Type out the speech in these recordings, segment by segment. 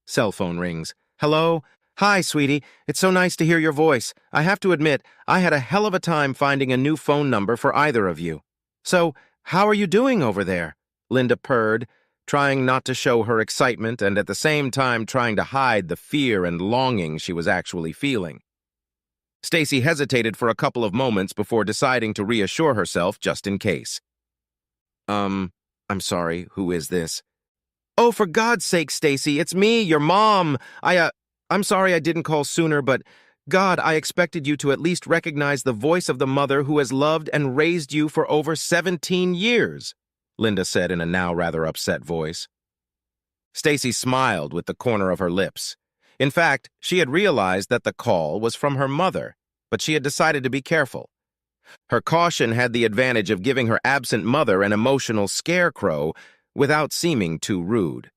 Cell phone rings. Hello? Hi, sweetie. It's so nice to hear your voice. I have to admit, I had a hell of a time finding a new phone number for either of you. So, how are you doing over there? Linda purred, trying not to show her excitement and at the same time trying to hide the fear and longing she was actually feeling. Stacy hesitated for a couple of moments before deciding to reassure herself just in case. I'm sorry, who is this? Oh, for God's sake, Stacy, it's me, your mom. I'm sorry I didn't call sooner, but God, I expected you to at least recognize the voice of the mother who has loved and raised you for over 17 years, Linda said in a now rather upset voice. Stacy smiled with the corner of her lips. In fact, she had realized that the call was from her mother, but she had decided to be careful. Her caution had the advantage of giving her absent mother an emotional scarecrow without seeming too rude.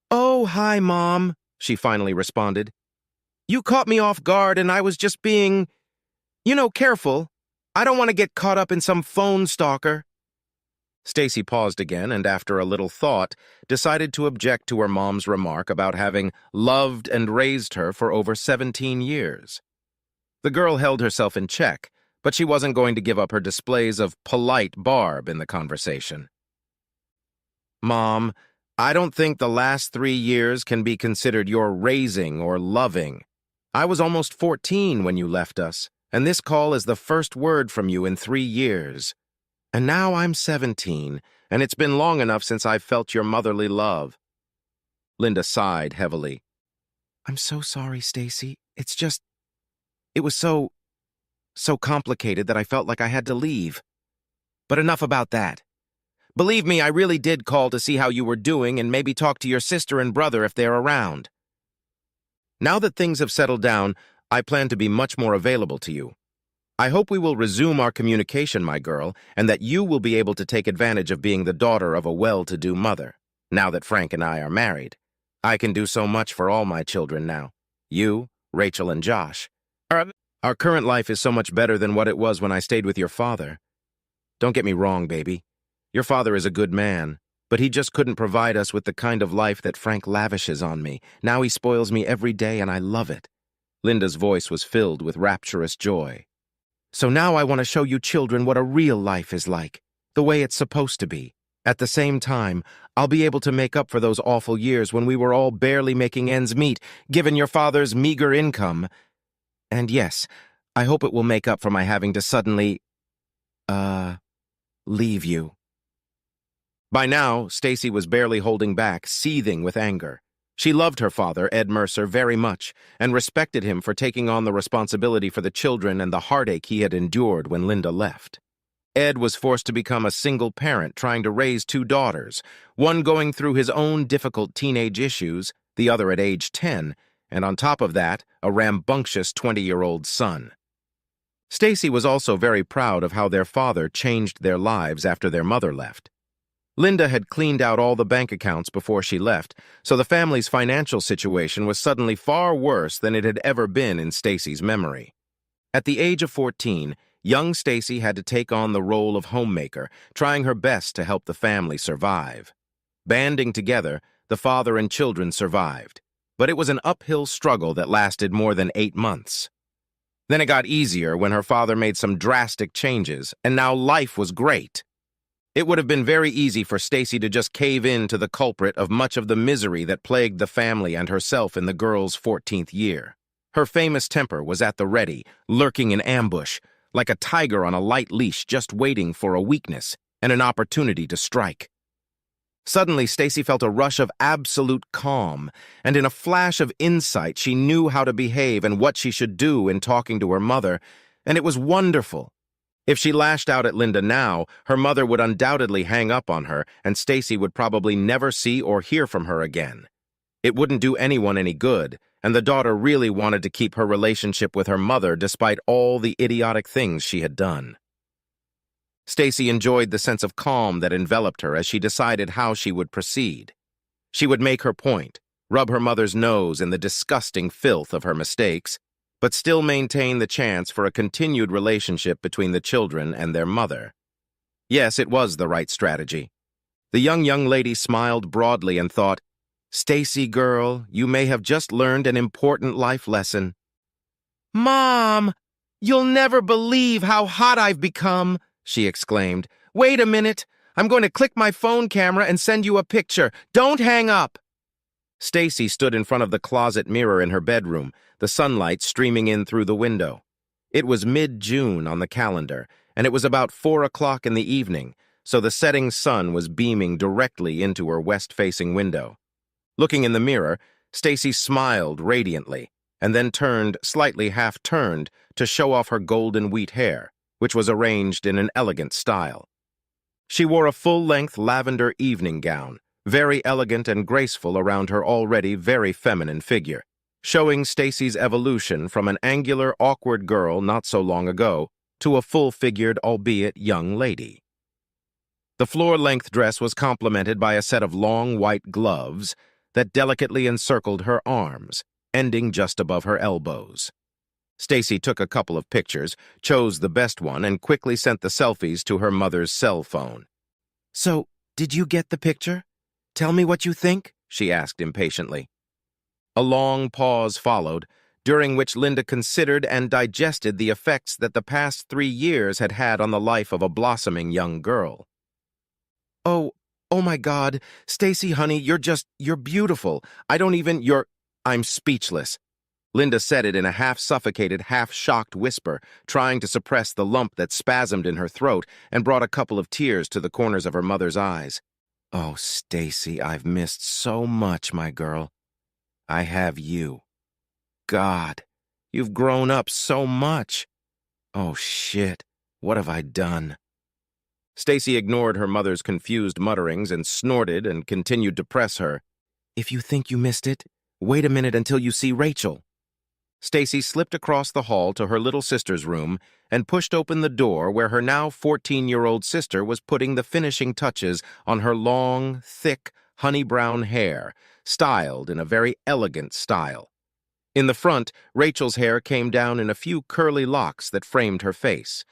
"Oh, hi, Mom," she finally responded. "You caught me off guard and I was just being, careful. I don't want to get caught up in some phone stalker." Stacy paused again and, after a little thought, decided to object to her mom's remark about having loved and raised her for over 17 years. The girl held herself in check, but she wasn't going to give up her displays of polite barb in the conversation. "Mom, I don't think the last 3 years can be considered your raising or loving. I was almost 14 when you left us, and this call is the first word from you in 3 years. And now I'm 17, and it's been long enough since I've felt your motherly love." Linda sighed heavily. "I'm so sorry, Stacy. It was so complicated that I felt like I had to leave. But enough about that. Believe me, I really did call to see how you were doing and maybe talk to your sister and brother if they're around. Now that things have settled down, I plan to be much more available to you. I hope we will resume our communication, my girl, and that you will be able to take advantage of being the daughter of a well-to-do mother. Now that Frank and I are married, I can do so much for all my children now. You, Rachel, and Josh. Our current life is so much better than what it was when I stayed with your father. Don't get me wrong, baby. Your father is a good man, but he just couldn't provide us with the kind of life that Frank lavishes on me. Now he spoils me every day, and I love it." Linda's voice was filled with rapturous joy. "So now I want to show you children what a real life is like, the way it's supposed to be. At the same time, I'll be able to make up for those awful years when we were all barely making ends meet, given your father's meager income. And yes, I hope it will make up for my having to suddenly, leave you." By now, Stacy was barely holding back, seething with anger. She loved her father, Ed Mercer, very much, and respected him for taking on the responsibility for the children and the heartache he had endured when Linda left. Ed was forced to become a single parent trying to raise 2 daughters, one going through his own difficult teenage issues, the other at age 10, and on top of that, a rambunctious 20-year-old son. Stacy was also very proud of how their father changed their lives after their mother left. Linda had cleaned out all the bank accounts before she left, so the family's financial situation was suddenly far worse than it had ever been in Stacy's memory. At the age of 14, young Stacy had to take on the role of homemaker, trying her best to help the family survive. Banding together, the father and children survived, but it was an uphill struggle that lasted more than 8 months. Then it got easier when her father made some drastic changes, and now life was great. It would have been very easy for Stacy to just cave in to the culprit of much of the misery that plagued the family and herself in the girl's 14th year. Her famous temper was at the ready, lurking in ambush, like a tiger on a light leash just waiting for a weakness and an opportunity to strike. Suddenly, Stacy felt a rush of absolute calm, and in a flash of insight, she knew how to behave and what she should do in talking to her mother, and it was wonderful. If she lashed out at Linda now, her mother would undoubtedly hang up on her, and Stacy would probably never see or hear from her again. It wouldn't do anyone any good, and the daughter really wanted to keep her relationship with her mother despite all the idiotic things she had done. Stacy enjoyed the sense of calm that enveloped her as she decided how she would proceed. She would make her point, rub her mother's nose in the disgusting filth of her mistakes, but still maintain the chance for a continued relationship between the children and their mother. Yes, it was the right strategy. The young lady smiled broadly and thought, Stacy, girl, you may have just learned an important life lesson. Mom, you'll never believe how hot I've become, she exclaimed. Wait a minute. I'm going to click my phone camera and send you a picture. Don't hang up. Stacy stood in front of the closet mirror in her bedroom, the sunlight streaming in through the window. It was mid-June on the calendar, and it was about 4 o'clock in the evening, so the setting sun was beaming directly into her west-facing window. Looking in the mirror, Stacy smiled radiantly, and then turned, slightly half-turned, to show off her golden wheat hair, which was arranged in an elegant style. She wore a full-length lavender evening gown, very elegant and graceful around her already very feminine figure, showing Stacy's evolution from an angular, awkward girl not so long ago to a full-figured, albeit young lady. The floor-length dress was complemented by a set of long white gloves that delicately encircled her arms, ending just above her elbows. Stacy took a couple of pictures, chose the best one, and quickly sent the selfies to her mother's cell phone. So, did you get the picture? Tell me what you think, she asked impatiently. A long pause followed, during which Linda considered and digested the effects that the past 3 years had had on the life of a blossoming young girl. Oh my God, Stacy, honey, you're beautiful. I'm speechless. Linda said it in a half-suffocated, half-shocked whisper, trying to suppress the lump that spasmed in her throat and brought a couple of tears to the corners of her mother's eyes. Oh, Stacy, I've missed so much, my girl. I have you. God, you've grown up so much. Oh, shit, what have I done? Stacy ignored her mother's confused mutterings and snorted and continued to press her. If you think you missed it, wait a minute until you see Rachel. Stacy slipped across the hall to her little sister's room and pushed open the door where her now 14-year-old sister was putting the finishing touches on her long, thick, honey-brown hair, styled in a very elegant style. In the front, Rachel's hair came down in a few curly locks that framed her face.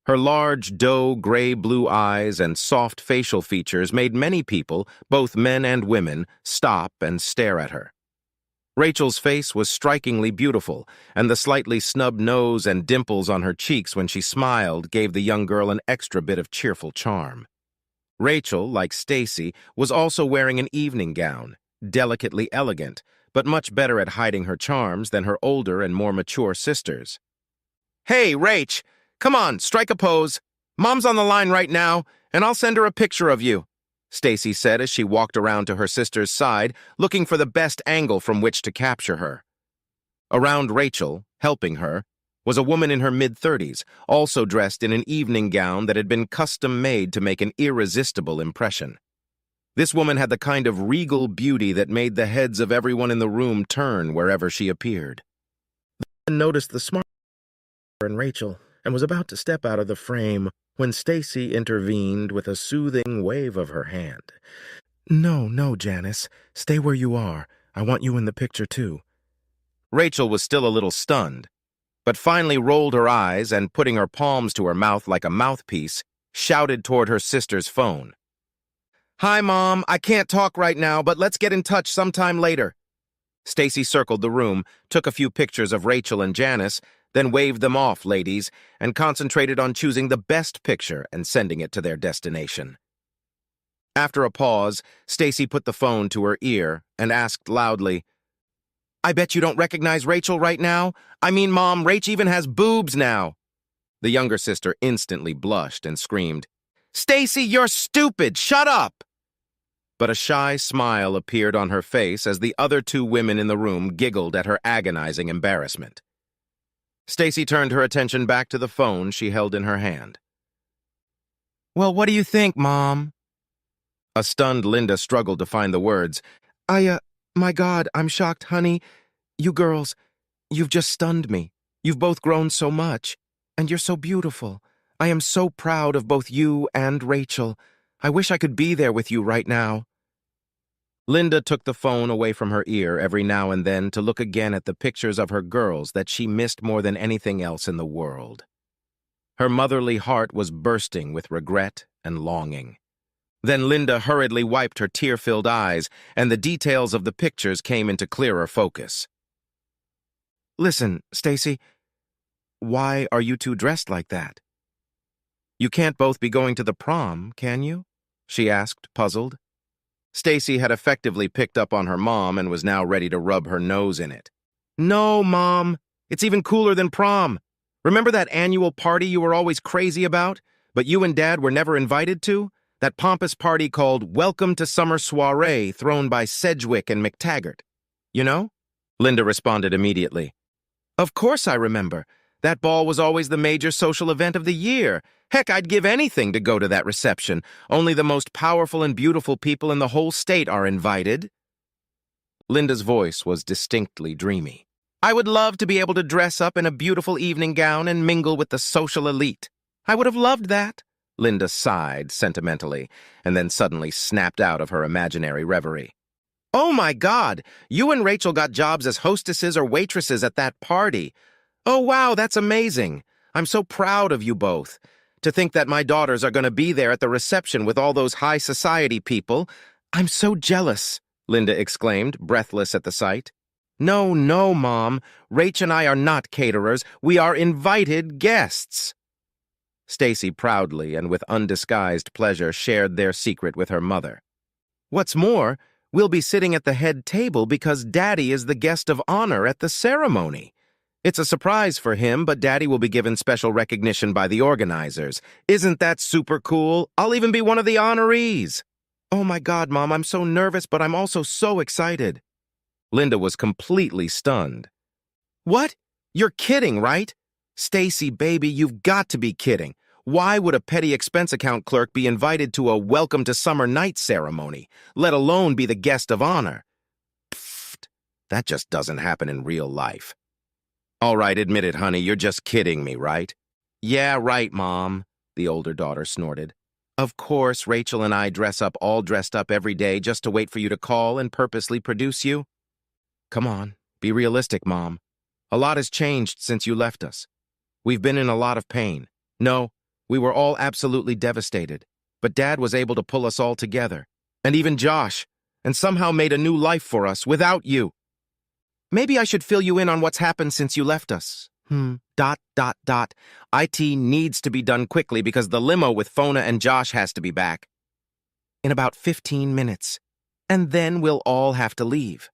Her large, doe gray-blue eyes and soft facial features made many people, both men and women, stop and stare at her. Rachel's face was strikingly beautiful, and the slightly snub nose and dimples on her cheeks when she smiled gave the young girl an extra bit of cheerful charm. Rachel, like Stacy, was also wearing an evening gown, delicately elegant, but much better at hiding her charms than her older and more mature sisters. Hey, Rach! Come on, strike a pose. Mom's on the line right now, and I'll send her a picture of you, Stacy said as she walked around to her sister's side, looking for the best angle from which to capture her. Around Rachel, helping her, was a woman in her mid-30s, also dressed in an evening gown that had been custom-made to make an irresistible impression. This woman had the kind of regal beauty that made the heads of everyone in the room turn wherever she appeared. The woman noticed the smart in Rachel and was about to step out of the frame when Stacy intervened with a soothing wave of her hand. No, Janice. Stay where you are. I want you in the picture, too. Rachel was still a little stunned, but finally rolled her eyes and, putting her palms to her mouth like a mouthpiece, shouted toward her sister's phone. Hi, Mom. I can't talk right now, but let's get in touch sometime later. Stacy circled the room, took a few pictures of Rachel and Janice, then waved them off, ladies, and concentrated on choosing the best picture and sending it to their destination. After a pause, Stacy put the phone to her ear and asked loudly, I bet you don't recognize Rachel right now? I mean, Mom, Rach even has boobs now. The younger sister instantly blushed and screamed, Stacy, you're stupid! Shut up! But a shy smile appeared on her face as the other 2 women in the room giggled at her agonizing embarrassment. Stacy turned her attention back to the phone she held in her hand. Well, what do you think, Mom? A stunned Linda struggled to find the words. My God, I'm shocked, honey. You girls, you've just stunned me. You've both grown so much, and you're so beautiful. I am so proud of both you and Rachel. I wish I could be there with you right now. Linda took the phone away from her ear every now and then to look again at the pictures of her girls that she missed more than anything else in the world. Her motherly heart was bursting with regret and longing. Then Linda hurriedly wiped her tear-filled eyes, and the details of the pictures came into clearer focus. Listen, Stacy, why are you two dressed like that? You can't both be going to the prom, can you? She asked, puzzled. Stacy had effectively picked up on her mom and was now ready to rub her nose in it. No, Mom. It's even cooler than prom. Remember that annual party you were always crazy about, but you and Dad were never invited to? That pompous party called Welcome to Summer Soiree thrown by Sedgwick and McTaggart. You know? Linda responded immediately. Of course I remember. That ball was always the major social event of the year. Heck, I'd give anything to go to that reception. Only the most powerful and beautiful people in the whole state are invited. Linda's voice was distinctly dreamy. I would love to be able to dress up in a beautiful evening gown and mingle with the social elite. I would have loved that. Linda sighed sentimentally, and then suddenly snapped out of her imaginary reverie. Oh my God, you and Rachel got jobs as hostesses or waitresses at that party. Oh wow, that's amazing. I'm so proud of you both. To think that my daughters are going to be there at the reception with all those high society people. I'm so jealous, Linda exclaimed, breathless at the sight. No, no, Mom. Rach and I are not caterers. We are invited guests. Stacy proudly and with undisguised pleasure shared their secret with her mother. What's more, we'll be sitting at the head table because Daddy is the guest of honor at the ceremony. It's a surprise for him, but Daddy will be given special recognition by the organizers. Isn't that super cool? I'll even be one of the honorees. Oh my God, Mom, I'm so nervous, but I'm also so excited. Linda was completely stunned. What? You're kidding, right? Stacy, baby, you've got to be kidding. Why would a petty expense account clerk be invited to a welcome to summer night ceremony, let alone be the guest of honor? Pfft, that just doesn't happen in real life. All right, admit it, honey, you're just kidding me, right? Yeah, right, Mom, the older daughter snorted. Of course, Rachel and I dress up all dressed up every day just to wait for you to call and purposely produce you. Come on, be realistic, Mom. A lot has changed since you left us. We've been in a lot of pain. No, we were all absolutely devastated, but Dad was able to pull us all together, and even Josh, and somehow made a new life for us without you. Maybe I should fill you in on what's happened since you left us. IT needs to be done quickly because the limo with Fona and Josh has to be back. In about 15 minutes, and then we'll all have to leave.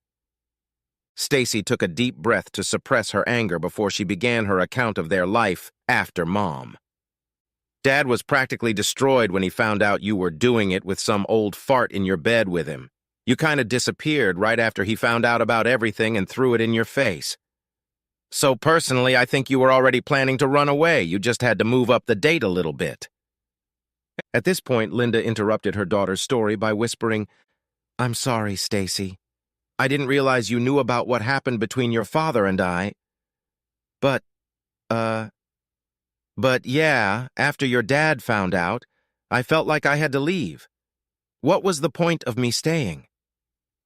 Stacy took a deep breath to suppress her anger before she began her account of their life after Mom. Dad was practically destroyed when he found out you were doing it with some old fart in your bed with him. You kind of disappeared right after he found out about everything and threw it in your face. So personally, I think you were already planning to run away. You just had to move up the date a little bit. At this point, Linda interrupted her daughter's story by whispering, I'm sorry, Stacy. I didn't realize you knew about what happened between your father and I. But yeah, after your dad found out, I felt like I had to leave. What was the point of me staying?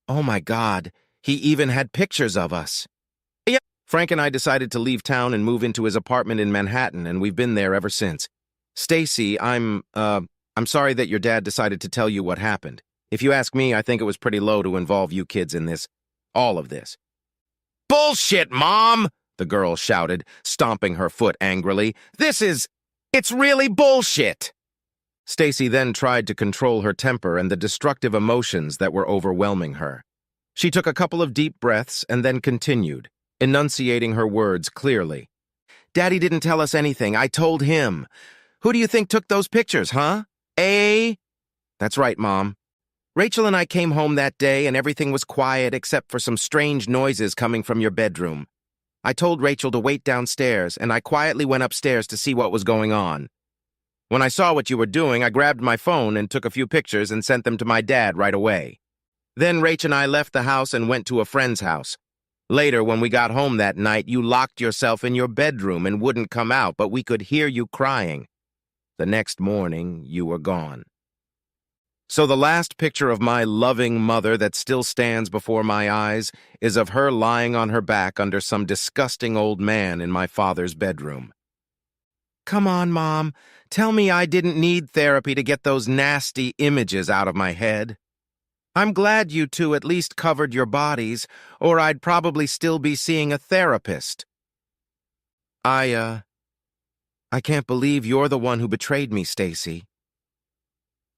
Oh my God, he even had pictures of us. Yeah, Frank and I decided to leave town and move into his apartment in Manhattan, and we've been there ever since. Stacy, I'm sorry that your dad decided to tell you what happened. If you ask me, I think it was pretty low to involve you kids in this. All of this. Bullshit, Mom! The girl shouted, stomping her foot angrily. It's really bullshit! Stacy then tried to control her temper and the destructive emotions that were overwhelming her. She took a couple of deep breaths and then continued, enunciating her words clearly. Daddy didn't tell us anything. I told him. Who do you think took those pictures, huh? That's right, Mom. Rachel and I came home that day and everything was quiet except for some strange noises coming from your bedroom. I told Rachel to wait downstairs and I quietly went upstairs to see what was going on. When I saw what you were doing, I grabbed my phone and took a few pictures and sent them to my dad right away. Then Rach and I left the house and went to a friend's house. Later, when we got home that night, you locked yourself in your bedroom and wouldn't come out, but we could hear you crying. The next morning, you were gone. So the last picture of my loving mother that still stands before my eyes is of her lying on her back under some disgusting old man in my father's bedroom. Come on, Mom. Tell me I didn't need therapy to get those nasty images out of my head. I'm glad you two at least covered your bodies, or I'd probably still be seeing a therapist. I can't believe you're the one who betrayed me, Stacy.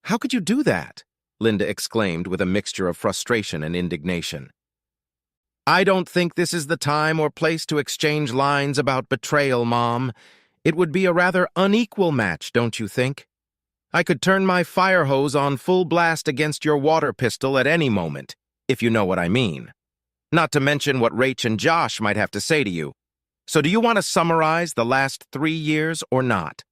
How could you do that? Linda exclaimed with a mixture of frustration and indignation. I don't think this is the time or place to exchange lines about betrayal, Mom. It would be a rather unequal match, don't you think? I could turn my fire hose on full blast against your water pistol at any moment, if you know what I mean. Not to mention what Rach and Josh might have to say to you. So do you want to summarize the last 3 years or not?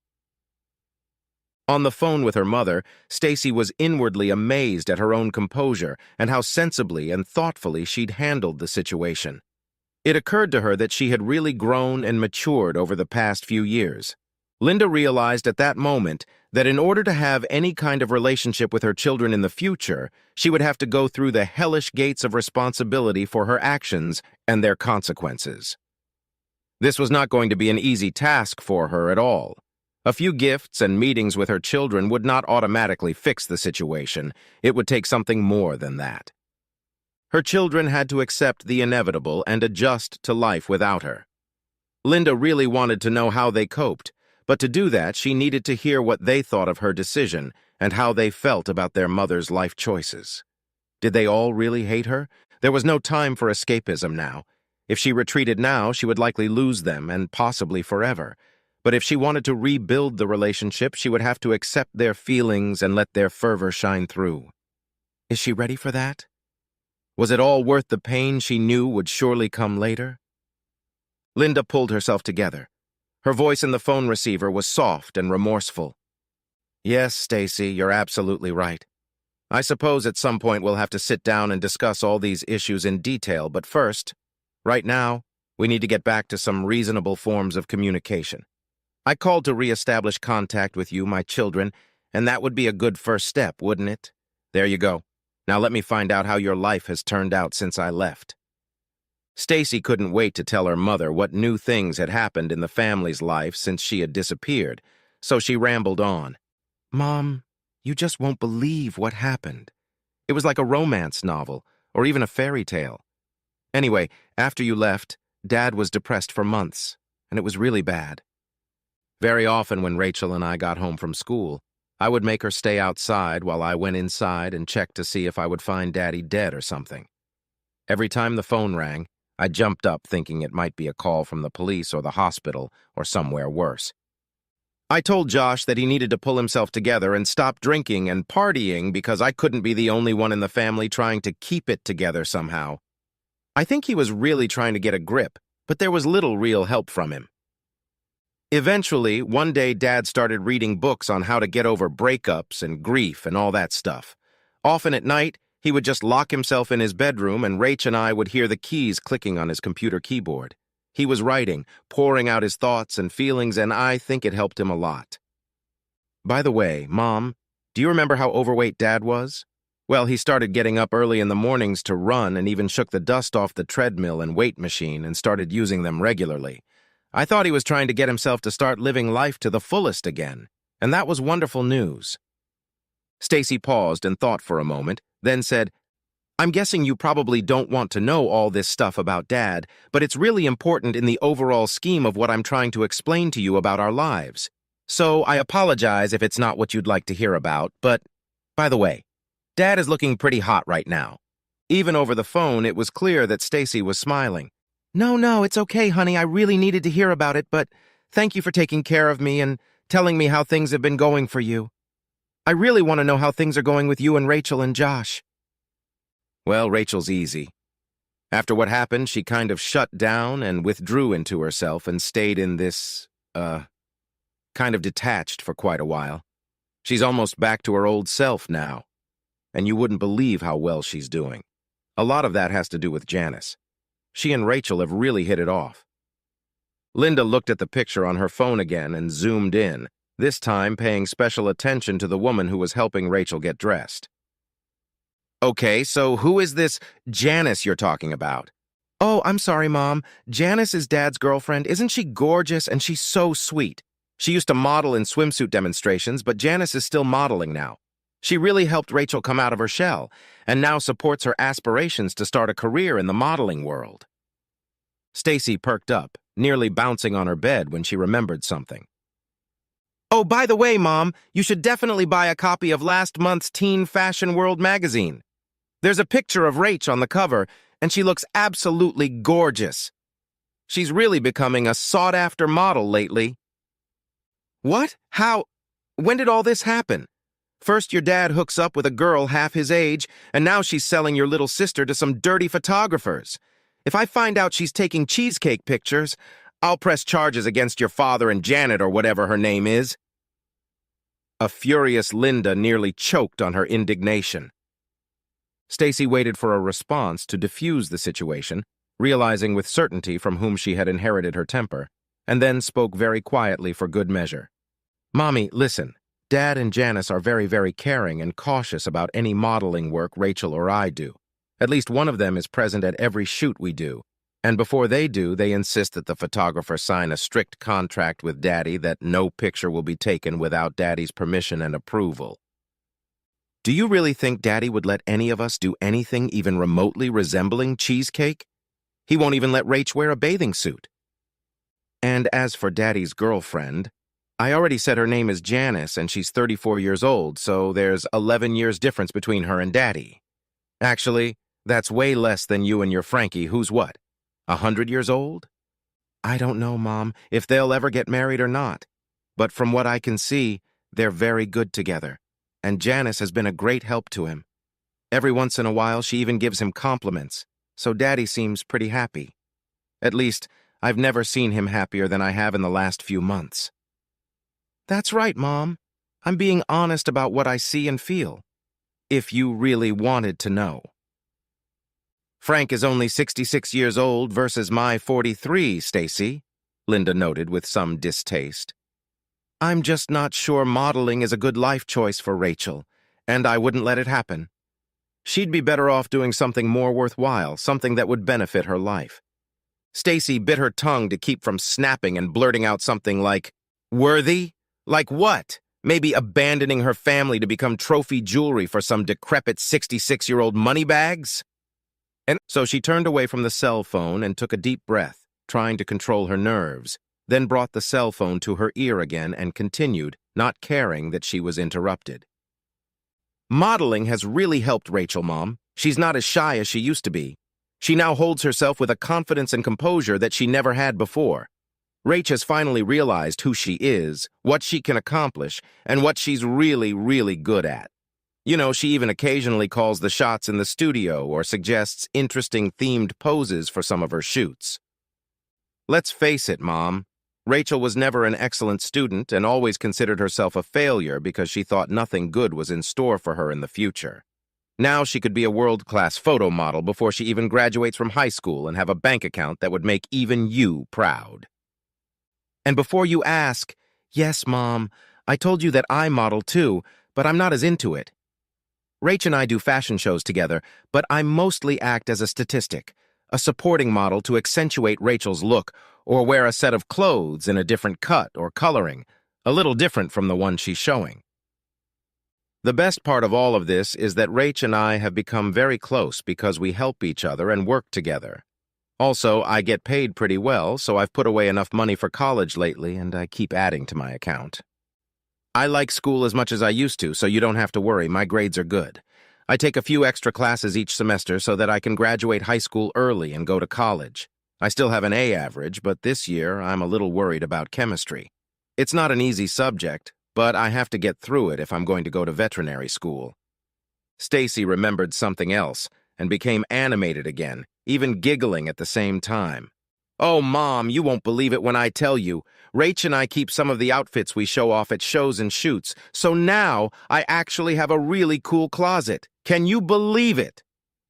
On the phone with her mother, Stacy was inwardly amazed at her own composure and how sensibly and thoughtfully she'd handled the situation. It occurred to her that she had really grown and matured over the past few years. Linda realized at that moment that in order to have any kind of relationship with her children in the future, she would have to go through the hellish gates of responsibility for her actions and their consequences. This was not going to be an easy task for her at all. A few gifts and meetings with her children would not automatically fix the situation. It would take something more than that. Her children had to accept the inevitable and adjust to life without her. Linda really wanted to know how they coped, but to do that, she needed to hear what they thought of her decision and how they felt about their mother's life choices. Did they all really hate her? There was no time for escapism now. If she retreated now, she would likely lose them, and possibly forever. But if she wanted to rebuild the relationship, she would have to accept their feelings and let their fervor shine through. Is she ready for that? Was it all worth the pain she knew would surely come later? Linda pulled herself together. Her voice in the phone receiver was soft and remorseful. Yes, Stacy, you're absolutely right. I suppose at some point we'll have to sit down and discuss all these issues in detail, but first, right now, we need to get back to some reasonable forms of communication. I called to reestablish contact with you, my children, and that would be a good first step, wouldn't it? There you go. Now let me find out how your life has turned out since I left. Stacy couldn't wait to tell her mother what new things had happened in the family's life since she had disappeared, so she rambled on. Mom, you just won't believe what happened. It was like a romance novel, or even a fairy tale. Anyway, after you left, Dad was depressed for months, and it was really bad. Very often when Rachel and I got home from school, I would make her stay outside while I went inside and checked to see if I would find Daddy dead or something. Every time the phone rang, I jumped up thinking it might be a call from the police or the hospital or somewhere worse. I told Josh that he needed to pull himself together and stop drinking and partying because I couldn't be the only one in the family trying to keep it together somehow. I think he was really trying to get a grip, but there was little real help from him. Eventually, one day Dad started reading books on how to get over breakups and grief and all that stuff. Often at night, he would just lock himself in his bedroom and Rach and I would hear the keys clicking on his computer keyboard. He was writing, pouring out his thoughts and feelings, and I think it helped him a lot. By the way, Mom, do you remember how overweight Dad was? Well, he started getting up early in the mornings to run and even shook the dust off the treadmill and weight machine and started using them regularly. I thought he was trying to get himself to start living life to the fullest again, and that was wonderful news. Stacy paused and thought for a moment, then said, I'm guessing you probably don't want to know all this stuff about Dad, but it's really important in the overall scheme of what I'm trying to explain to you about our lives. So I apologize if it's not what you'd like to hear about, but, by the way, Dad is looking pretty hot right now. Even over the phone, it was clear that Stacy was smiling. No, it's okay, honey. I really needed to hear about it, but thank you for taking care of me and telling me how things have been going for you. I really want to know how things are going with you and Rachel and Josh. Well, Rachel's easy. After what happened, she kind of shut down and withdrew into herself and stayed in this, kind of detached for quite a while. She's almost back to her old self now, and you wouldn't believe how well she's doing. A lot of that has to do with Janice. She and Rachel have really hit it off. Linda looked at the picture on her phone again and zoomed in, this time paying special attention to the woman who was helping Rachel get dressed. Okay, so who is this Janice you're talking about? Oh, I'm sorry, Mom. Janice is Dad's girlfriend. Isn't she gorgeous? And she's so sweet. She used to model in swimsuit demonstrations, but Janice is still modeling now. She really helped Rachel come out of her shell, and now supports her aspirations to start a career in the modeling world. Stacy perked up, nearly bouncing on her bed when she remembered something. Oh, by the way, Mom, you should definitely buy a copy of last month's Teen Fashion World magazine. There's a picture of Rach on the cover, and she looks absolutely gorgeous. She's really becoming a sought-after model lately. What? How? When did all this happen? First your dad hooks up with a girl half his age, and now she's selling your little sister to some dirty photographers. If I find out she's taking cheesecake pictures, I'll press charges against your father and Janet or whatever her name is. A furious Linda nearly choked on her indignation. Stacy waited for a response to diffuse the situation, realizing with certainty from whom she had inherited her temper, and then spoke very quietly for good measure. Mommy, listen. Dad and Janice are very, very caring and cautious about any modeling work Rachel or I do. At least one of them is present at every shoot we do. And before they do, they insist that the photographer sign a strict contract with Daddy that no picture will be taken without Daddy's permission and approval. Do you really think Daddy would let any of us do anything even remotely resembling cheesecake? He won't even let Rach wear a bathing suit. And as for Daddy's girlfriend, I already said her name is Janice and she's 34 years old, so there's 11 years difference between her and Daddy. Actually, that's way less than you and your Frankie, who's what, 100 years old? I don't know, Mom, if they'll ever get married or not. But from what I can see, they're very good together. And Janice has been a great help to him. Every once in a while, she even gives him compliments, so Daddy seems pretty happy. At least, I've never seen him happier than I have in the last few months. That's right, Mom. I'm being honest about what I see and feel. If you really wanted to know. Frank is only 66 years old versus my 43, Stacy, Linda noted with some distaste. I'm just not sure modeling is a good life choice for Rachel, and I wouldn't let it happen. She'd be better off doing something more worthwhile, something that would benefit her life. Stacy bit her tongue to keep from snapping and blurting out something like, worthy? Like what? Maybe abandoning her family to become trophy jewelry for some decrepit 66-year-old moneybags? And so she turned away from the cell phone and took a deep breath, trying to control her nerves, then brought the cell phone to her ear again and continued, not caring that she was interrupted. Modeling has really helped Rachel, Mom. She's not as shy as she used to be. She now holds herself with a confidence and composure that she never had before. Rach has finally realized who she is, what she can accomplish, and what she's really, really good at. You know, she even occasionally calls the shots in the studio or suggests interesting themed poses for some of her shoots. Let's face it, Mom. Rachel was never an excellent student and always considered herself a failure because she thought nothing good was in store for her in the future. Now she could be a world-class photo model before she even graduates from high school and have a bank account that would make even you proud. And before you ask, yes, Mom, I told you that I model too, but I'm not as into it. Rach and I do fashion shows together, but I mostly act as a statistic, a supporting model to accentuate Rachel's look or wear a set of clothes in a different cut or coloring, a little different from the one she's showing. The best part of all of this is that Rach and I have become very close because we help each other and work together. Also, I get paid pretty well, so I've put away enough money for college lately, and I keep adding to my account. I like school as much as I used to, so you don't have to worry, my grades are good. I take a few extra classes each semester so that I can graduate high school early and go to college. I still have an A average, but this year I'm a little worried about chemistry. It's not an easy subject, but I have to get through it if I'm going to go to veterinary school. Stacy remembered something else and became animated again, even giggling at the same time. Oh, Mom, you won't believe it when I tell you. Rach and I keep some of the outfits we show off at shows and shoots, so now I actually have a really cool closet. Can you believe it?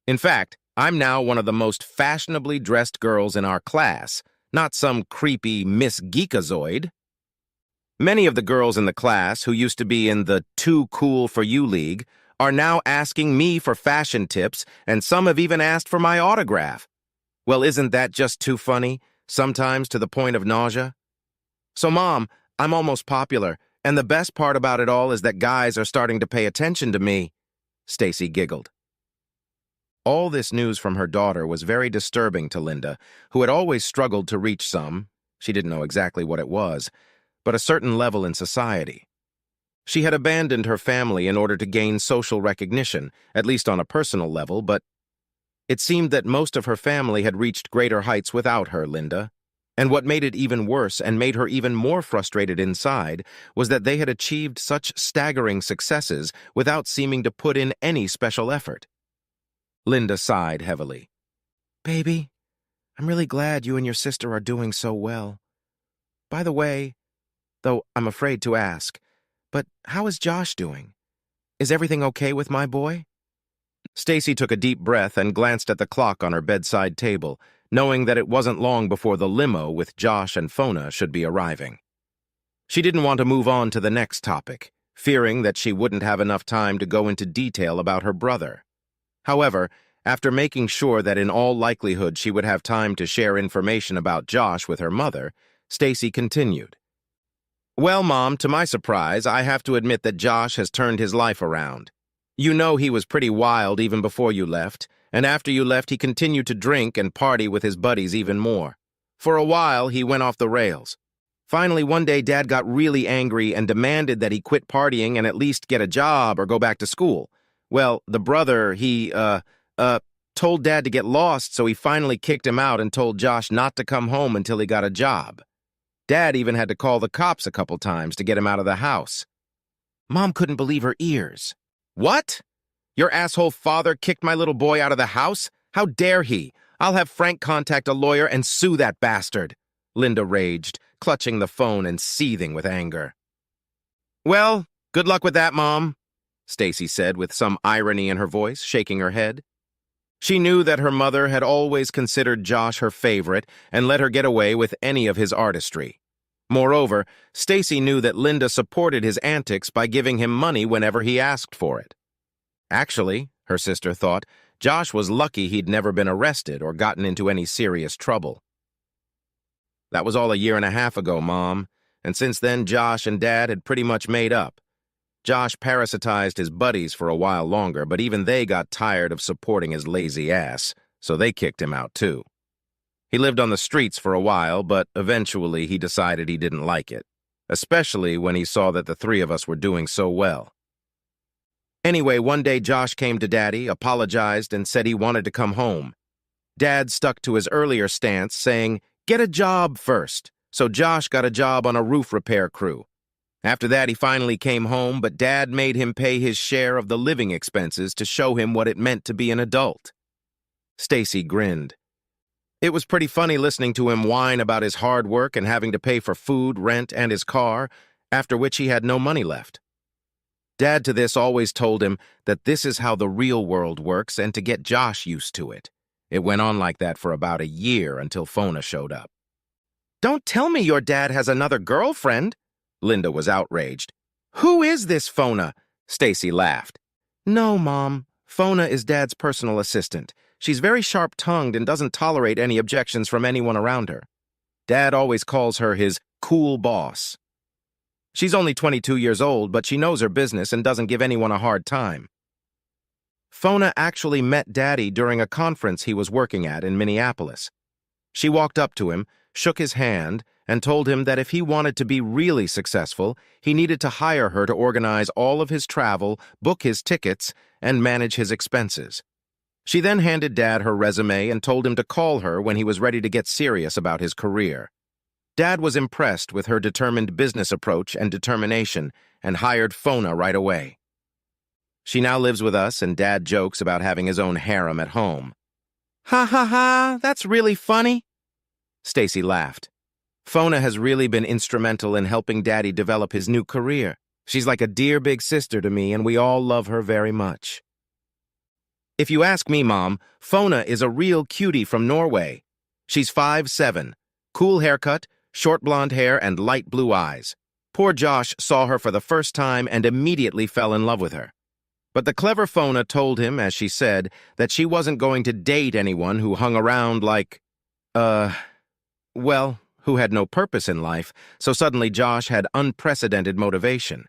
In fact, I'm now one of the most fashionably dressed girls in our class, not some creepy Miss Geekazoid. Many of the girls in the class who used to be in the Too Cool for You League are now asking me for fashion tips, and some have even asked for my autograph. Well, isn't that just too funny, sometimes to the point of nausea? So, Mom, I'm almost popular, and the best part about it all is that guys are starting to pay attention to me, Stacy giggled. All this news from her daughter was very disturbing to Linda, who had always struggled to reach she didn't know exactly what it was, but a certain level in society. She had abandoned her family in order to gain social recognition, at least on a personal level, but it seemed that most of her family had reached greater heights without her, Linda. And what made it even worse and made her even more frustrated inside was that they had achieved such staggering successes without seeming to put in any special effort. Linda sighed heavily. Baby, I'm really glad you and your sister are doing so well. By the way, though I'm afraid to ask, but how is Josh doing? Is everything okay with my boy? Stacy took a deep breath and glanced at the clock on her bedside table, knowing that it wasn't long before the limo with Josh and Fona should be arriving. She didn't want to move on to the next topic, fearing that she wouldn't have enough time to go into detail about her brother. However, after making sure that in all likelihood she would have time to share information about Josh with her mother, Stacy continued. Well, Mom, to my surprise, I have to admit that Josh has turned his life around. You know he was pretty wild even before you left, and after you left he continued to drink and party with his buddies even more. For a while, he went off the rails. Finally, one day Dad got really angry and demanded that he quit partying and at least get a job or go back to school. Well, the brother, he told Dad to get lost, so he finally kicked him out and told Josh not to come home until he got a job. Dad even had to call the cops a couple times to get him out of the house. Mom couldn't believe her ears. What? Your asshole father kicked my little boy out of the house? How dare he? I'll have Frank contact a lawyer and sue that bastard, Linda raged, clutching the phone and seething with anger. Well, good luck with that, Mom, Stacy said with some irony in her voice, shaking her head. She knew that her mother had always considered Josh her favorite and let her get away with any of his artistry. Moreover, Stacy knew that Linda supported his antics by giving him money whenever he asked for it. Actually, her sister thought, Josh was lucky he'd never been arrested or gotten into any serious trouble. That was all a year and a half ago, Mom, and since then Josh and Dad had pretty much made up. Josh parasitized his buddies for a while longer, but even they got tired of supporting his lazy ass, so they kicked him out too. He lived on the streets for a while, but eventually he decided he didn't like it, especially when he saw that the three of us were doing so well. Anyway, one day Josh came to Daddy, apologized, and said he wanted to come home. Dad stuck to his earlier stance, saying, "Get a job first," so Josh got a job on a roof repair crew. After that, he finally came home, but Dad made him pay his share of the living expenses to show him what it meant to be an adult. Stacy grinned. It was pretty funny listening to him whine about his hard work and having to pay for food, rent, and his car, after which he had no money left. Dad to this always told him that this is how the real world works and to get Josh used to it. It went on like that for about a year until Fona showed up. Don't tell me your dad has another girlfriend, Linda was outraged. Who is this Fona? Stacy laughed. No, Mom. Fona is Dad's personal assistant. She's very sharp-tongued and doesn't tolerate any objections from anyone around her. Dad always calls her his cool boss. She's only 22 years old, but she knows her business and doesn't give anyone a hard time. Fona actually met Daddy during a conference he was working at in Minneapolis. She walked up to him, shook his hand, and told him that if he wanted to be really successful, he needed to hire her to organize all of his travel, book his tickets, and manage his expenses. She then handed Dad her resume and told him to call her when he was ready to get serious about his career. Dad was impressed with her determined business approach and determination and hired Fona right away. She now lives with us, and Dad jokes about having his own harem at home. Ha ha ha, that's really funny. Stacy laughed. Fona has really been instrumental in helping Daddy develop his new career. She's like a dear big sister to me, and we all love her very much. If you ask me, Mom, Fona is a real cutie from Norway. She's 5'7", cool haircut, short blonde hair, and light blue eyes. Poor Josh saw her for the first time and immediately fell in love with her. But the clever Fona told him, as she said, that she wasn't going to date anyone who hung around like, well, who had no purpose in life, so suddenly Josh had unprecedented motivation.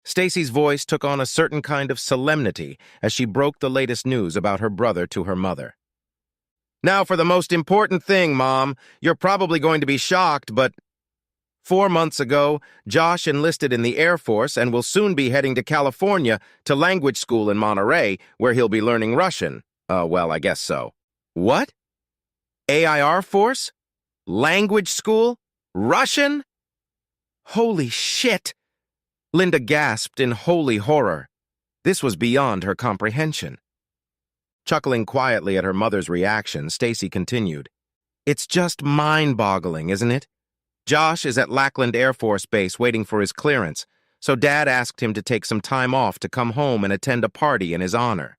Stacy's voice took on a certain kind of solemnity as she broke the latest news about her brother to her mother. "Now for the most important thing, Mom. You're probably going to be shocked, but 4 months ago, Josh enlisted in the Air Force and will soon be heading to California to language school in Monterey, where he'll be learning Russian. Well, I guess so." "What? AIR Force? Language school? Russian?" "Holy shit!" Linda gasped in holy horror. This was beyond her comprehension. Chuckling quietly at her mother's reaction, Stacy continued, "It's just mind-boggling, isn't it? Josh is at Lackland Air Force Base waiting for his clearance, so Dad asked him to take some time off to come home and attend a party in his honor.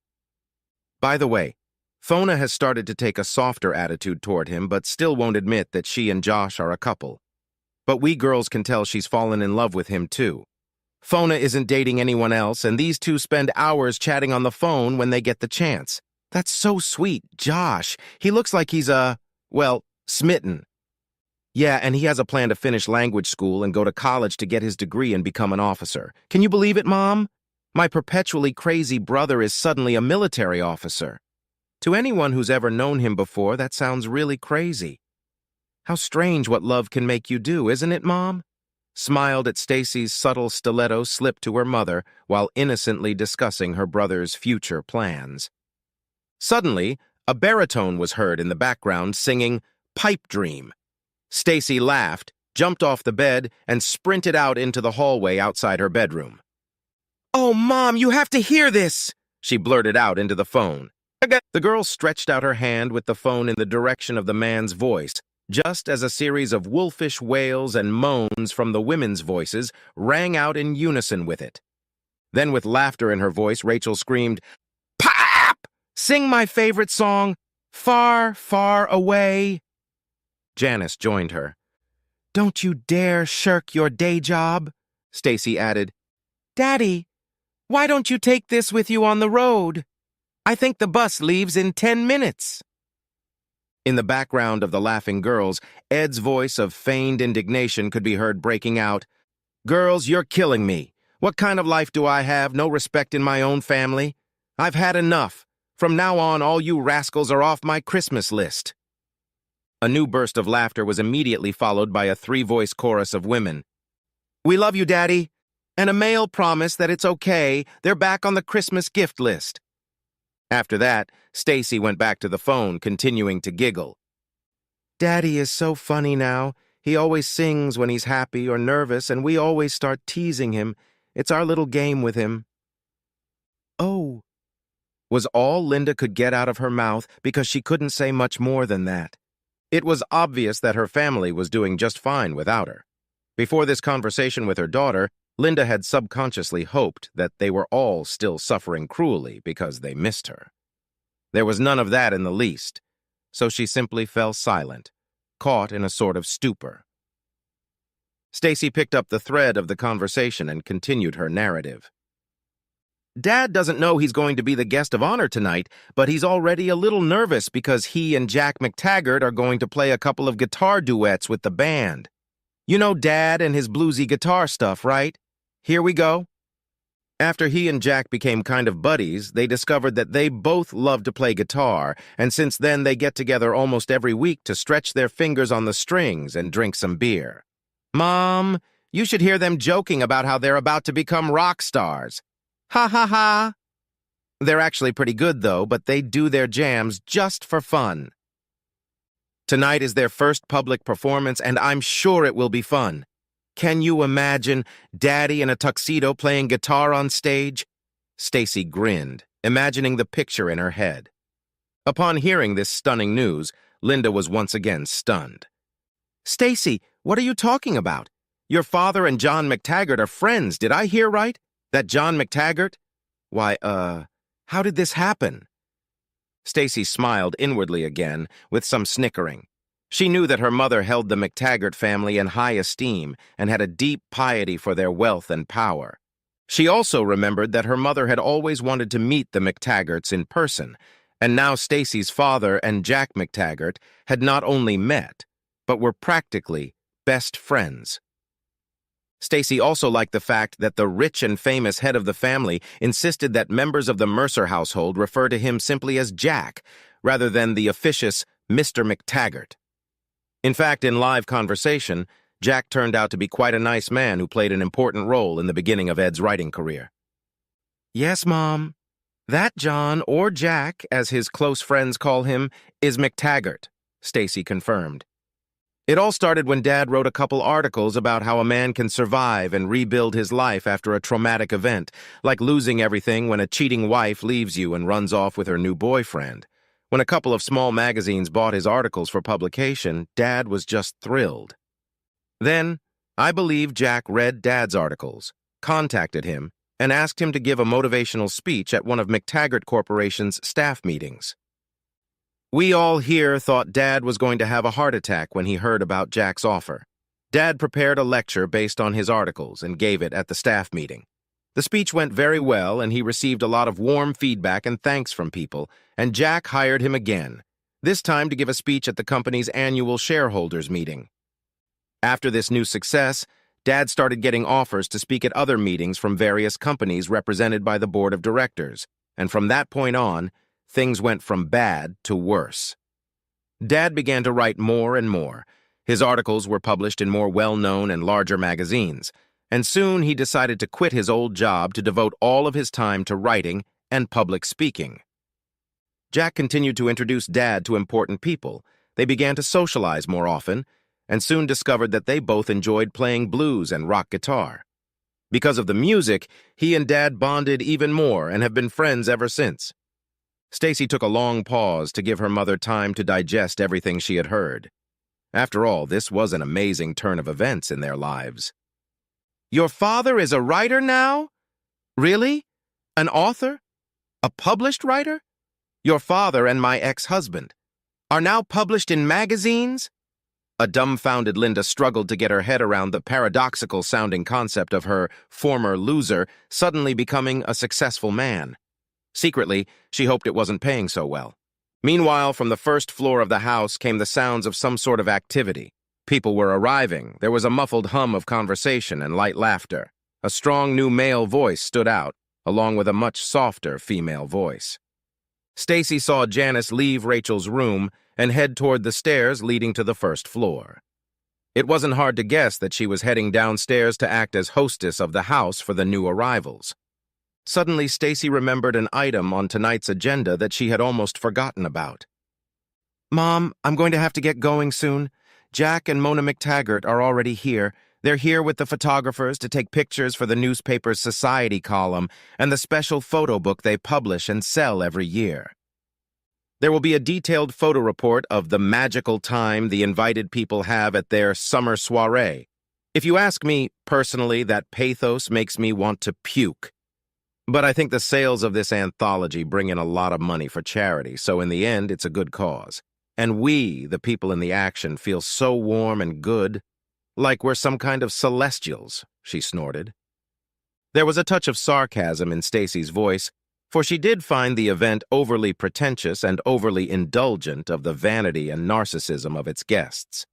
By the way, Fona has started to take a softer attitude toward him, but still won't admit that she and Josh are a couple. But we girls can tell she's fallen in love with him, too. Fona isn't dating anyone else, and these two spend hours chatting on the phone when they get the chance. That's so sweet. Josh, he looks like he's, smitten. Yeah, and he has a plan to finish language school and go to college to get his degree and become an officer. Can you believe it, Mom? My perpetually crazy brother is suddenly a military officer. To anyone who's ever known him before, that sounds really crazy. How strange what love can make you do, isn't it, Mom?" Smiled at Stacy's subtle stiletto slip to her mother while innocently discussing her brother's future plans. Suddenly, a baritone was heard in the background singing "Pipe Dream." Stacy laughed, jumped off the bed, and sprinted out into the hallway outside her bedroom. "Oh, Mom, you have to hear this!" she blurted out into the phone. The girl stretched out her hand with the phone in the direction of the man's voice, just as a series of wolfish wails and moans from the women's voices rang out in unison with it. Then, with laughter in her voice, Rachel screamed, "Pop! Sing my favorite song, Far, Far Away." Janice joined her. "Don't you dare shirk your day job," Stacy added. "Daddy, why don't you take this with you on the road? I think the bus leaves in 10 minutes. In the background of the laughing girls, Ed's voice of feigned indignation could be heard breaking out, "Girls, you're killing me. What kind of life do I have? No respect in my own family? I've had enough. From now on, all you rascals are off my Christmas list." A new burst of laughter was immediately followed by a three-voice chorus of women. "We love you, Daddy." And a male promised that it's okay, they're back on the Christmas gift list. After that, Stacy went back to the phone, continuing to giggle. "Daddy is so funny now. He always sings when he's happy or nervous, and we always start teasing him. It's our little game with him." "Oh," was all Linda could get out of her mouth because she couldn't say much more than that. It was obvious that her family was doing just fine without her. Before this conversation with her daughter, Linda had subconsciously hoped that they were all still suffering cruelly because they missed her. There was none of that in the least, so she simply fell silent, caught in a sort of stupor. Stacy picked up the thread of the conversation and continued her narrative. "Dad doesn't know he's going to be the guest of honor tonight, but he's already a little nervous because he and Jack McTaggart are going to play a couple of guitar duets with the band. You know Dad and his bluesy guitar stuff, right? Here we go." After he and Jack became kind of buddies, they discovered that they both love to play guitar, and since then they get together almost every week to stretch their fingers on the strings and drink some beer. "Mom, you should hear them joking about how they're about to become rock stars. Ha ha ha." They're actually pretty good, though, but they do their jams just for fun. Tonight is their first public performance, and I'm sure it will be fun. Can you imagine Daddy in a tuxedo playing guitar on stage? Stacy grinned, imagining the picture in her head. Upon hearing this stunning news, Linda was once again stunned. "Stacy, what are you talking about? Your father and John McTaggart are friends, did I hear right? That John McTaggart? Why, how did this happen?" Stacy smiled inwardly again, with some snickering. She knew that her mother held the McTaggart family in high esteem and had a deep piety for their wealth and power. She also remembered that her mother had always wanted to meet the McTaggarts in person, and now Stacy's father and Jack McTaggart had not only met, but were practically best friends. Stacy also liked the fact that the rich and famous head of the family insisted that members of the Mercer household refer to him simply as Jack, rather than the officious Mr. McTaggart. In fact, in live conversation, Jack turned out to be quite a nice man who played an important role in the beginning of Ed's writing career. "Yes, Mom. That John, or Jack, as his close friends call him, is McTaggart," Stacy confirmed. "It all started when Dad wrote a couple articles about how a man can survive and rebuild his life after a traumatic event, like losing everything when a cheating wife leaves you and runs off with her new boyfriend. When a couple of small magazines bought his articles for publication, Dad was just thrilled. Then, I believe Jack read Dad's articles, contacted him, and asked him to give a motivational speech at one of McTaggart Corporation's staff meetings. We all here thought Dad was going to have a heart attack when he heard about Jack's offer. Dad prepared a lecture based on his articles and gave it at the staff meeting. The speech went very well, and he received a lot of warm feedback and thanks from people, and Jack hired him again, this time to give a speech at the company's annual shareholders meeting. After this new success, Dad started getting offers to speak at other meetings from various companies represented by the board of directors, and from that point on, things went from bad to worse. Dad began to write more and more. His articles were published in more well-known and larger magazines, and soon he decided to quit his old job to devote all of his time to writing and public speaking. Jack continued to introduce Dad to important people. They began to socialize more often, and soon discovered that they both enjoyed playing blues and rock guitar. Because of the music, he and Dad bonded even more and have been friends ever since. Stacy took a long pause to give her mother time to digest everything she had heard. After all, this was an amazing turn of events in their lives. "Your father is a writer now? Really? An author? A published writer? Your father and my ex-husband are now published in magazines?" A dumbfounded Linda struggled to get her head around the paradoxical-sounding concept of her former loser suddenly becoming a successful man. Secretly, she hoped it wasn't paying so well. Meanwhile, from the first floor of the house came the sounds of some sort of activity. People were arriving. There was a muffled hum of conversation and light laughter. A strong new male voice stood out, along with a much softer female voice. Stacy saw Janice leave Rachel's room and head toward the stairs leading to the first floor. It wasn't hard to guess that she was heading downstairs to act as hostess of the house for the new arrivals. Suddenly, Stacy remembered an item on tonight's agenda that she had almost forgotten about. "Mom, I'm going to have to get going soon. Jack and Mona McTaggart are already here. They're here with the photographers to take pictures for the newspaper's society column and the special photo book they publish and sell every year. There will be a detailed photo report of the magical time the invited people have at their summer soiree. If you ask me, personally, that pathos makes me want to puke. But I think the sales of this anthology bring in a lot of money for charity, so in the end, it's a good cause. And we, the people in the action, feel so warm and good, like we're some kind of celestials," she snorted. There was a touch of sarcasm in Stacy's voice, for she did find the event overly pretentious and overly indulgent of the vanity and narcissism of its guests.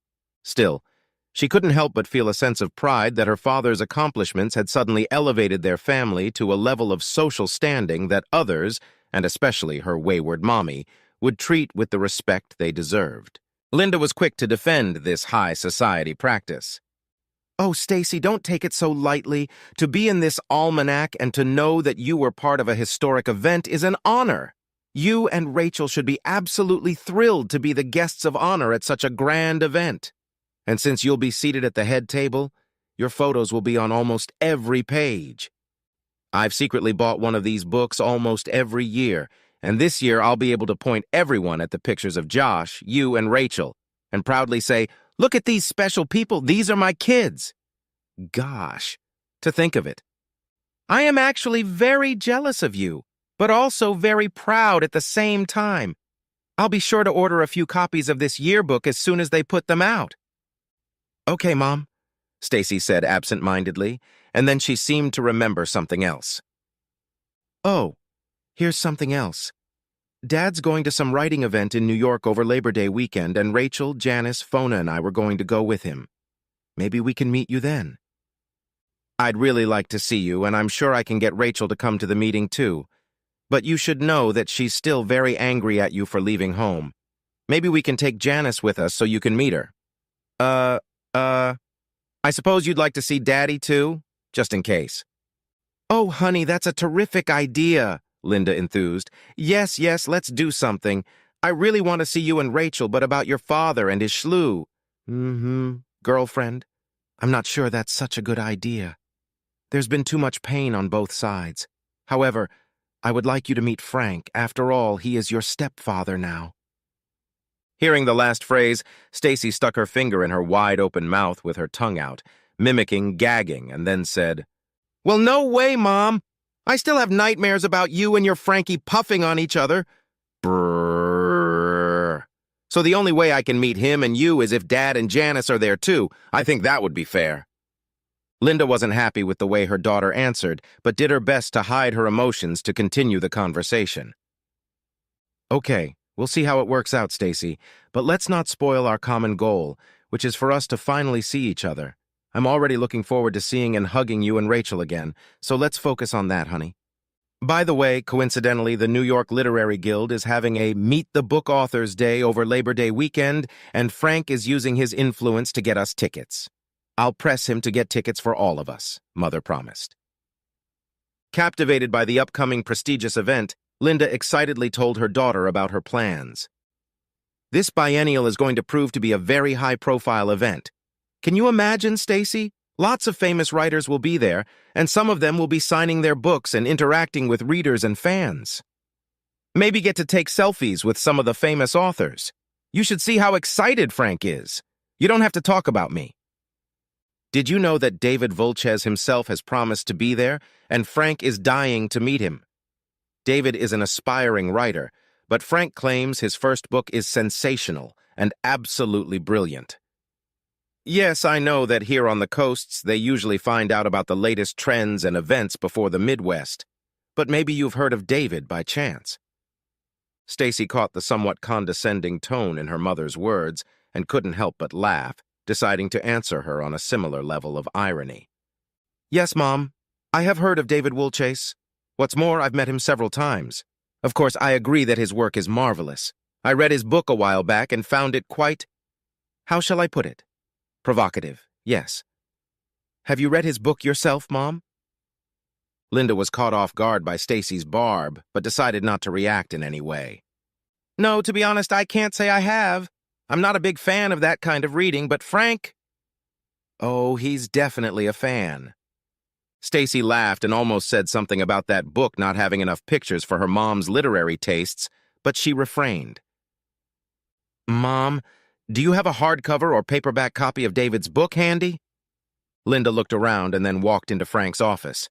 Still, she couldn't help but feel a sense of pride that her father's accomplishments had suddenly elevated their family to a level of social standing that others, and especially her wayward mommy, would treat with the respect they deserved. Linda was quick to defend this high society practice. "Oh, Stacy, don't take it so lightly. To be in this almanac and to know that you were part of a historic event is an honor. You and Rachel should be absolutely thrilled to be the guests of honor at such a grand event. And since you'll be seated at the head table, your photos will be on almost every page. I've secretly bought one of these books almost every year, and this year I'll be able to point everyone at the pictures of Josh, you, and Rachel, and proudly say, 'Look at these special people, these are my kids.' Gosh, to think of it. I am actually very jealous of you, but also very proud at the same time. I'll be sure to order a few copies of this yearbook as soon as they put them out." "Okay, Mom," Stacy said absent-mindedly, and then she seemed to remember something else. "Oh, here's something else. Dad's going to some writing event in New York over Labor Day weekend, and Rachel, Janice, Fona, and I were going to go with him. Maybe we can meet you then. I'd really like to see you, and I'm sure I can get Rachel to come to the meeting too. But you should know that she's still very angry at you for leaving home. Maybe we can take Janice with us so you can meet her. I suppose you'd like to see Daddy too? Just in case. Oh, honey, that's a terrific idea, Linda enthused. Yes, let's do something. I really want to see you and Rachel, but about your father and his shlew. Girlfriend? I'm not sure that's such a good idea. There's been too much pain on both sides. However, I would like you to meet Frank. After all, he is your stepfather now. Hearing the last phrase, Stacy stuck her finger in her wide-open mouth with her tongue out, mimicking gagging, and then said, Well, no way, Mom. I still have nightmares about you and your Frankie puffing on each other. Brrr. So the only way I can meet him and you is if Dad and Janice are there too. I think that would be fair. Linda wasn't happy with the way her daughter answered, but did her best to hide her emotions to continue the conversation. Okay, we'll see how it works out, Stacy, but let's not spoil our common goal, which is for us to finally see each other. I'm already looking forward to seeing and hugging you and Rachel again, so let's focus on that, honey. By the way, coincidentally, the New York Literary Guild is having a Meet the Book Authors Day over Labor Day weekend, and Frank is using his influence to get us tickets. I'll press him to get tickets for all of us, Mother promised. Captivated by the upcoming prestigious event, Linda excitedly told her daughter about her plans. This biennial is going to prove to be a very high-profile event. Can you imagine, Stacy? Lots of famous writers will be there, and some of them will be signing their books and interacting with readers and fans. Maybe get to take selfies with some of the famous authors. You should see how excited Frank is. You don't have to talk about me. Did you know that David Volches himself has promised to be there, and Frank is dying to meet him? David is an aspiring writer, but Frank claims his first book is sensational and absolutely brilliant. Yes, I know that here on the coasts they usually find out about the latest trends and events before the Midwest, but maybe you've heard of David by chance. Stacy caught the somewhat condescending tone in her mother's words and couldn't help but laugh, deciding to answer her on a similar level of irony. Yes, Mom, I have heard of David Woolchase. What's more, I've met him several times. Of course, I agree that his work is marvelous. I read his book a while back and found it quite, how shall I put it? Provocative, yes. Have you read his book yourself, Mom? Linda was caught off guard by Stacy's barb, but decided not to react in any way. No, to be honest, I can't say I have. I'm not a big fan of that kind of reading, but Frank... Oh, he's definitely a fan. Stacy laughed and almost said something about that book not having enough pictures for her mom's literary tastes, but she refrained. Mom, do you have a hardcover or paperback copy of David's book handy? Linda looked around and then walked into Frank's office.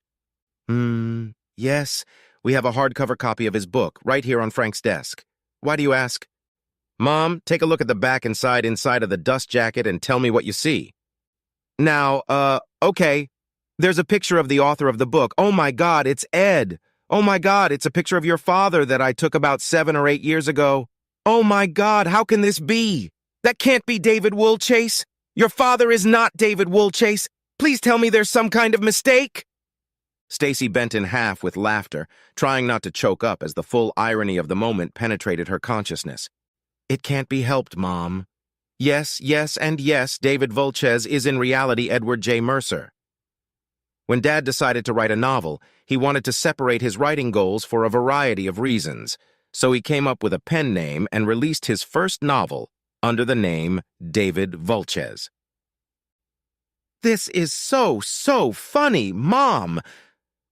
Yes, we have a hardcover copy of his book right here on Frank's desk. Why do you ask? Mom, take a look at the back and side inside of the dust jacket and tell me what you see. Now, okay. There's a picture of the author of the book. Oh my God, it's Ed. Oh my God, it's a picture of your father that I took about 7 or 8 years ago. Oh my God, how can this be? That can't be David Woolchase. Your father is not David Woolchase. Please tell me there's some kind of mistake. Stacy bent in half with laughter, trying not to choke up as the full irony of the moment penetrated her consciousness. It can't be helped, Mom. Yes, and yes, David Volches is in reality Edward J. Mercer. When Dad decided to write a novel, he wanted to separate his writing goals for a variety of reasons, so he came up with a pen name and released his first novel under the name David Volches. This is so funny, Mom!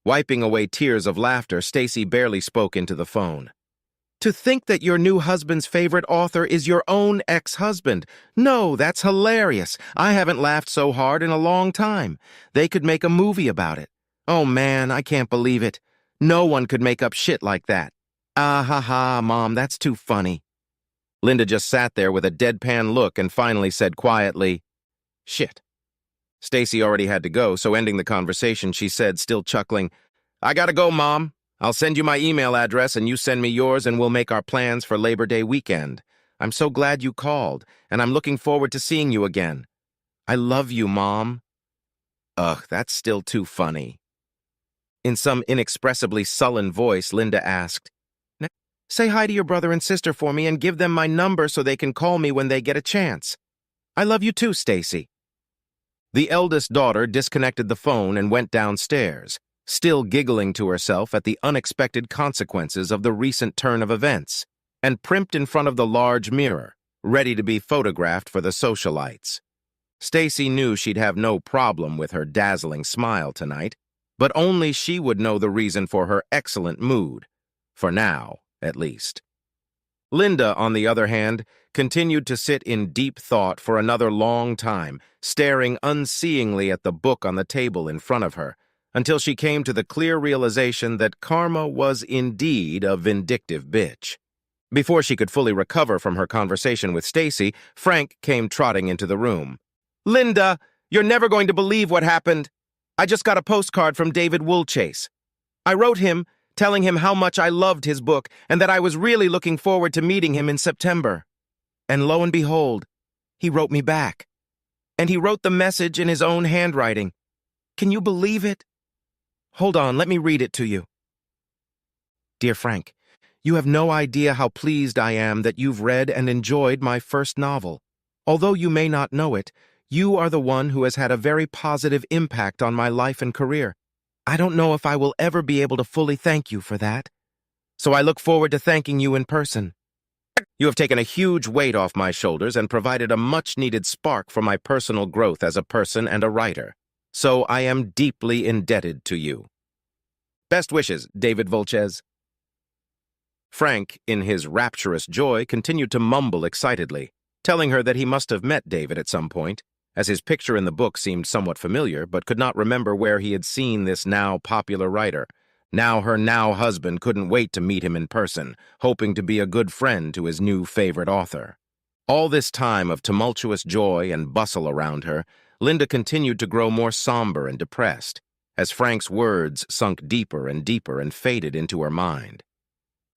Wiping away tears of laughter, Stacy barely spoke into the phone. To think that your new husband's favorite author is your own ex-husband. No, that's hilarious. I haven't laughed so hard in a long time. They could make a movie about it. Oh man, I can't believe it. No one could make up shit like that. Ah ha ha, Mom, that's too funny. Linda just sat there with a deadpan look and finally said quietly, Shit. Stacy already had to go, so ending the conversation, she said, still chuckling, I gotta go, Mom. I'll send you my email address and you send me yours and we'll make our plans for Labor Day weekend. I'm so glad you called, and I'm looking forward to seeing you again. I love you, Mom. Ugh, that's still too funny. In some inexpressibly sullen voice, Linda asked, Say hi to your brother and sister for me and give them my number so they can call me when they get a chance. I love you too, Stacy. The eldest daughter disconnected the phone and went downstairs, still giggling to herself at the unexpected consequences of the recent turn of events, and primped in front of the large mirror, ready to be photographed for the socialites. Stacy knew she'd have no problem with her dazzling smile tonight, but only she would know the reason for her excellent mood, for now, at least. Linda, on the other hand, continued to sit in deep thought for another long time, staring unseeingly at the book on the table in front of her, until she came to the clear realization that Karma was indeed a vindictive bitch. Before she could fully recover from her conversation with Stacy, Frank came trotting into the room. Linda, you're never going to believe what happened. I just got a postcard from David Woolchase. I wrote him, telling him how much I loved his book and that I was really looking forward to meeting him in September. And lo and behold, he wrote me back. And he wrote the message in his own handwriting. Can you believe it? Hold on, let me read it to you. Dear Frank, you have no idea how pleased I am that you've read and enjoyed my first novel. Although you may not know it, you are the one who has had a very positive impact on my life and career. I don't know if I will ever be able to fully thank you for that. So I look forward to thanking you in person. You have taken a huge weight off my shoulders and provided a much-needed spark for my personal growth as a person and a writer. So I am deeply indebted to you. Best wishes, David Woolchase. Frank, in his rapturous joy, continued to mumble excitedly, telling her that he must have met David at some point, as his picture in the book seemed somewhat familiar, but could not remember where he had seen this now popular writer. Now her now husband couldn't wait to meet him in person, hoping to be a good friend to his new favorite author. All this time of tumultuous joy and bustle around her, Linda continued to grow more somber and depressed, as Frank's words sunk deeper and deeper and faded into her mind.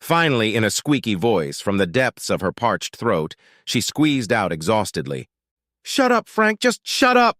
Finally, in a squeaky voice from the depths of her parched throat, she squeezed out exhaustedly, Shut up, Frank, just shut up!